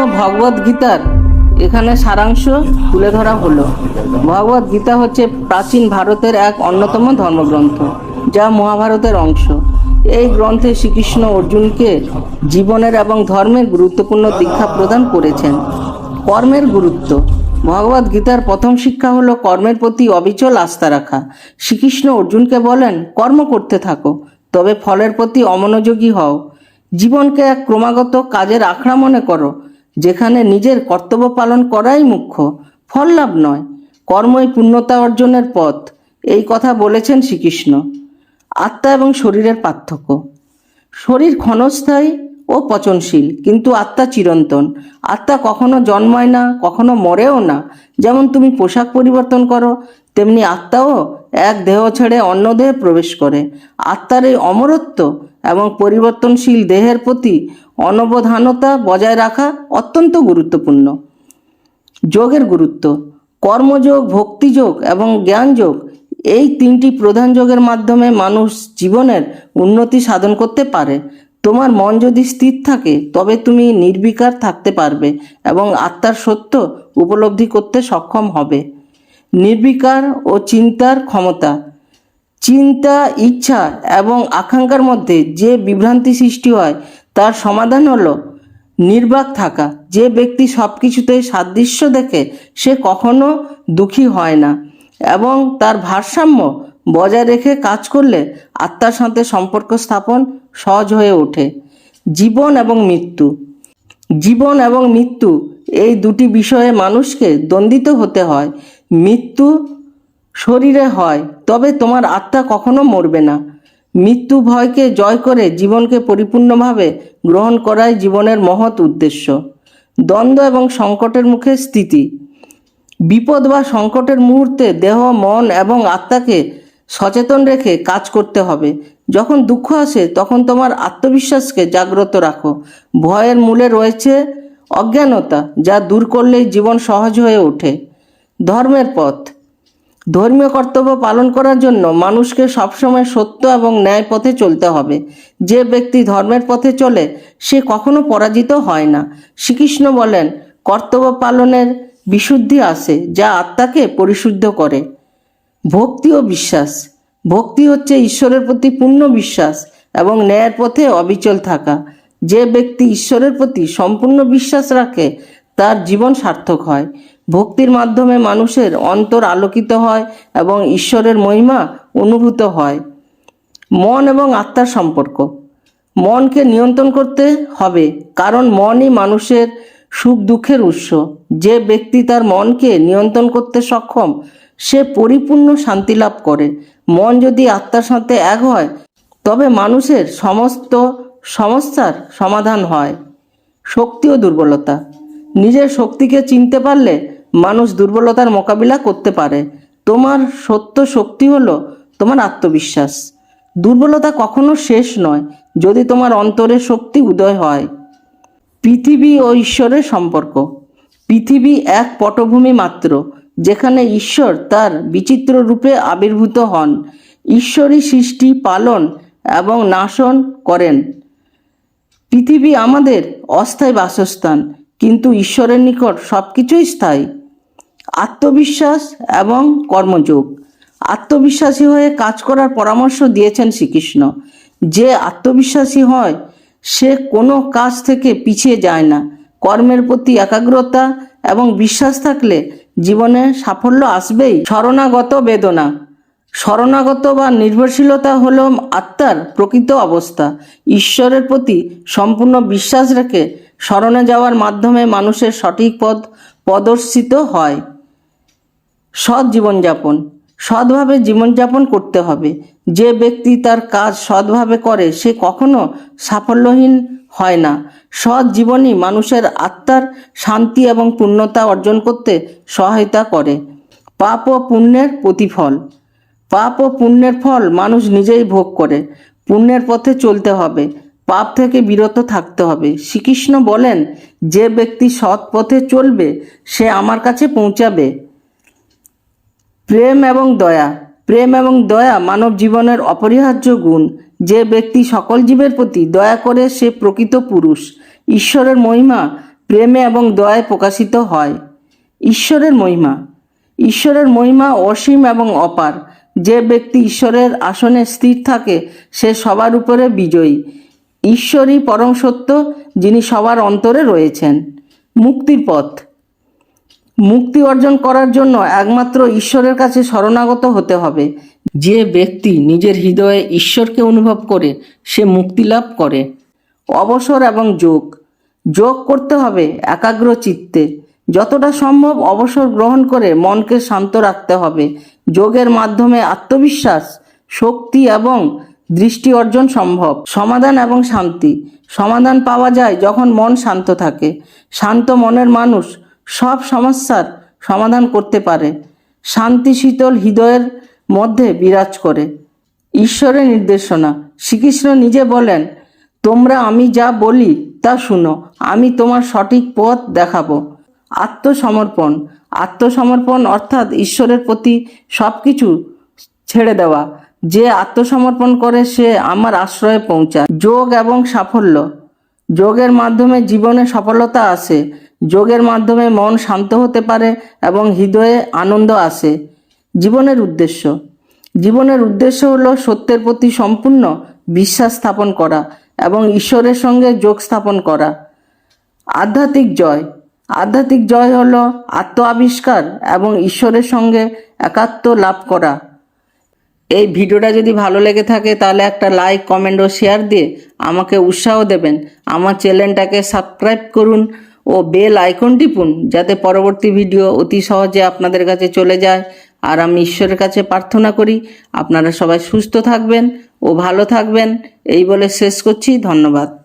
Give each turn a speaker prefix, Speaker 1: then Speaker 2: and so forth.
Speaker 1: ভগবদ গীতার এখানে সারাংশ তুলে ধরা হলো। ভগবদ গীতা হচ্ছে প্রাচীন ভারতের এক অন্যতম ধর্মগ্রন্থ, যা মহাভারতের অংশ। এই গ্রন্থে শ্রীকৃষ্ণ অর্জুনকে জীবনের এবং ধর্মের গুরুত্বপূর্ণ দীক্ষা প্রদান করেছেন। কর্মের গুরুত্ব। ভগবদ গীতার প্রথম শিক্ষা হলো কর্মের প্রতি অবিচল আস্থা রাখা। শ্রীকৃষ্ণ অর্জুনকে বলেন, কর্ম করতে থাকো, তবে ফলের প্রতি অমনোযোগী হও। জীবনকে এক ক্রমাগত কাজের আখড়া মনে করো, যেখানে নিজের কর্তব্য পালন করাই মুখ্য, ফল লাভ নয়। কর্মই পূর্ণতা অর্জনের পথ, এই কথা বলেছেন শ্রীকৃষ্ণ। আত্মা এবং শরীরের পার্থক্য। শরীর ক্ষণস্থায়ী ও পচনশীল, কিন্তু আত্মা চিরন্তন। আত্মা কখনো জন্মায় না, কখনো মরেও না। যেমন তুমি পোশাক পরিবর্তন করো, তেমনি আত্মাও এক দেহ ছেড়ে অন্য দেহে প্রবেশ করে। আত্মার এই অমরত্ব এবং পরিবর্তনশীল দেহের প্রতি অনবধানতা বজায় রাখা অত্যন্ত গুরুত্বপূর্ণ। যোগের গুরুত্ব। কর্মযোগ, ভক্তিযোগ এবং জ্ঞানযোগ, এই তিনটি প্রধান যোগের মাধ্যমে মানুষ জীবনের উন্নতি সাধন করতে পারে। তোমার মন যদি স্থির থাকে, তবে তুমি নির্বিকার থাকতে পারবে এবং আত্মার সত্য উপলব্ধি করতে সক্ষম হবে। নির্বিকার ও চিন্তার ক্ষমতা। চিন্তা, ইচ্ছা এবং আকাঙ্ক্ষার মধ্যে যে বিভ্রান্তি সৃষ্টি হয়, তার সমাধান হলো নির্বাক থাকা। যে ব্যক্তি সব কিছুতেই সাদৃশ্য দেখে, সে কখনো দুঃখী হয় না এবং তার ভারসাম্য বজায় রেখে কাজ করলে আত্মার সাথে সম্পর্ক স্থাপন সহজ হয়ে ওঠে। জীবন এবং মৃত্যু। জীবন এবং মৃত্যু, এই দুটি বিষয়ে মানুষকে দ্বন্দ্বিত হতে হয়। মৃত্যু শরীরে হয়, তবে তোমার আত্মা কখনো মরবে না। মৃত্যু ভয়কে জয় করে জীবনকে পরিপূর্ণভাবে গ্রহণ করাই জীবনের মহৎ উদ্দেশ্য। দ্বন্দ্ব এবং সংকটের মুখে স্থিতি। বিপদ বা সংকটের মুহূর্তে দেহ, মন এবং আত্মাকে সচেতন রেখে কাজ করতে হবে। যখন দুঃখ আসে, তখন তোমার আত্মবিশ্বাসকে জাগ্রত রাখো। ভয়ের মূলে রয়েছে অজ্ঞানতা, যা দূর করলেই জীবন সহজ হয়ে ওঠে। ধর্মের পথ। ধর্মীয় কর্তব্য পালন করার জন্য মানুষকে সবসময় সত্য এবং ন্যায় পথে চলতে হবে। যে ব্যক্তি ধর্মের পথে চলে, সে কখনো পরাজিত হয় না। শ্রীকৃষ্ণ বলেন, কর্তব্য পালনের বিশুদ্ধি আসে, যা আত্মাকে পরিশুদ্ধ করে। ভক্তি ও বিশ্বাস। ভক্তি হচ্ছে ঈশ্বরের প্রতি পূর্ণ বিশ্বাস এবং ন্যায়ের পথে অবিচল থাকা। যে ব্যক্তি ঈশ্বরের প্রতি সম্পূর্ণ বিশ্বাস রাখে, তার জীবন সার্থক হয়। ভক্তির মাধ্যমে মানুষের অন্তর আলোকিত হয় এবং ঈশ্বরের মহিমা অনুভূত হয়। মন এবং আত্মার সম্পর্ক। মনকে নিয়ন্ত্রণ করতে হবে, কারণ মনই মানুষের সুখ দুঃখের উৎস। যে ব্যক্তি তার মনকে নিয়ন্ত্রণ করতে সক্ষম, সে পরিপূর্ণ শান্তি লাভ করে। মন যদি আত্মার সাথে এক হয়, তবে মানুষের সমস্ত সমস্যার সমাধান হয়। শক্তি ও দুর্বলতা। নিজের শক্তিকে চিনতে পারলে মানুষ দুর্বলতার মোকাবিলা করতে পারে। তোমার সত্য শক্তি হলো তোমার আত্মবিশ্বাস। দুর্বলতা কখনো শেষ নয়, যদি তোমার অন্তরে শক্তি উদয় হয়। পৃথিবী ও ঈশ্বরের সম্পর্ক। পৃথিবী এক পটভূমি মাত্র, যেখানে ঈশ্বর তার বিচিত্র রূপে আবির্ভূত হন। ঈশ্বরই সৃষ্টি, পালন এবং নাশন করেন। পৃথিবী আমাদের অস্থায়ী বাসস্থান, কিন্তু ঈশ্বরের নিকট সব কিছুই স্থায়ী। আত্মবিশ্বাস এবং কর্মযোগ। আত্মবিশ্বাসী হয়ে কাজ করার পরামর্শ দিয়েছেন শ্রীকৃষ্ণ। যে আত্মবিশ্বাসী হয়, সে কোনো কাজ থেকে পিছিয়ে যায় না। কর্মের প্রতি একাগ্রতা এবং বিশ্বাস থাকলে জীবনে সাফল্য আসবেই। শরণাগত বেদনা। শরণাগত বা নির্ভরশীলতা হলো আত্মার প্রকৃত অবস্থা। ঈশ্বরের প্রতি সম্পূর্ণ বিশ্বাস রেখে শরণে যাওয়ার মাধ্যমে মানুষের সঠিক পথ প্রদর্শিত হয়। সৎ জীবনযাপন। সৎভাবে জীবনযাপন করতে হবে। যে ব্যক্তি তার কাজ সৎভাবে করে, সে কখনো সাফল্যহীন হয় না। সৎ জীবনই মানুষের আত্মার শান্তি এবং পূর্ণতা অর্জন করতে সহায়তা করে। পাপ ও পুণ্যের প্রতিফল। পাপ ও পুণ্যের ফল মানুষ নিজেই ভোগ করে। পুণ্যের পথে চলতে হবে, পাপ থেকে বিরত থাকতে হবে। শ্রীকৃষ্ণ বলেন, যে ব্যক্তি সৎ পথে চলবে, সে আমার কাছে পৌঁছাবে। প্রেম এবং দয়া। প্রেম এবং দয়া মানব জীবনের অপরিহার্য গুণ। যে ব্যক্তি সকল জীবের প্রতি দয়া করে, সে প্রকৃত পুরুষ। ঈশ্বরের মহিমা প্রেমে এবং দয়ায় প্রকাশিত হয়। ঈশ্বরের মহিমা। ঈশ্বরের মহিমা অসীম এবং অপার। যে ব্যক্তি ঈশ্বরের আসনে স্থির থাকে সে সবার উপরে বিজয়ী। ঈশ্বরই পরম সত্য, যিনি সবার অন্তরে রয়েছেন। মুক্তির পথ। মুক্তি অর্জন করার জন্য একমাত্র ঈশ্বরের কাছে শরণাগত হতে হবে। যে ব্যক্তি নিজের হৃদয়ে ঈশ্বরকে অনুভব করে সে মুক্তি লাভ করে। অবসর এবং যোগ। যোগ করতে হবে একাগ্র চিত্তে। যতটা সম্ভব অবসর গ্রহণ করে মনকে শান্ত রাখতে হবে। যোগের মাধ্যমে আত্মবিশ্বাস, শক্তি এবং দৃষ্টি অর্জন সম্ভব। সমাধান এবং শান্তি। সমাধান পাওয়া যায় যখন মন শান্ত থাকে। শান্ত মনের মানুষ সব সমস্যার সমাধান করতে পারে। শান্তি শীতল হৃদয়ের মধ্যে বিরাজ করে। ঈশ্বরের নির্দেশনা। শ্রীকৃষ্ণ নিজে বলেন, তোমরা আমি যা বলি তা শুনো, আমি তোমার সঠিক পথ দেখাবো। আত্মসমর্পণ। আত্মসমর্পণ অর্থাৎ ঈশ্বরের প্রতি সব কিছু ছেড়ে দেওয়া। যে আত্মসমর্পণ করে সে আমার আশ্রয়ে পৌঁছায়। যোগ এবং সাফল্য। যোগের মাধ্যমে জীবনে সফলতা আসে। যোগের মাধ্যমে মন শান্ত হতে পারে এবং হৃদয়ে আনন্দ আসে। জীবনের উদ্দেশ্য। জীবনের উদ্দেশ্য হলো সত্যের প্রতি সম্পূর্ণ বিশ্বাস স্থাপন করা এবং ঈশ্বরের সঙ্গে যোগ স্থাপন করা। আধ্যাত্মিক জয়। আধ্যাত্মিক জয় হলো আত্ম আবিষ্কার এবং ঈশ্বরের সঙ্গে একাত্ম লাভ করা। এই ভিডিওটা যদি ভালো লেগে থাকে তাহলে একটা লাইক, কমেন্ট ও শেয়ার দিয়ে আমাকে উৎসাহ দেবেন। আমার চ্যানেলটাকে সাবস্ক্রাইব করুন ও বেল আইকন টিপুন যাতে পরবর্তী ভিডিও অতি সহজে আপনাদের কাছে চলে যায়। আর আমি ঈশ্বরের কাছে প্রার্থনা করি আপনারা সবাই সুস্থ থাকবেন ও ভালো থাকবেন। এই বলে শেষ করছি। ধন্যবাদ।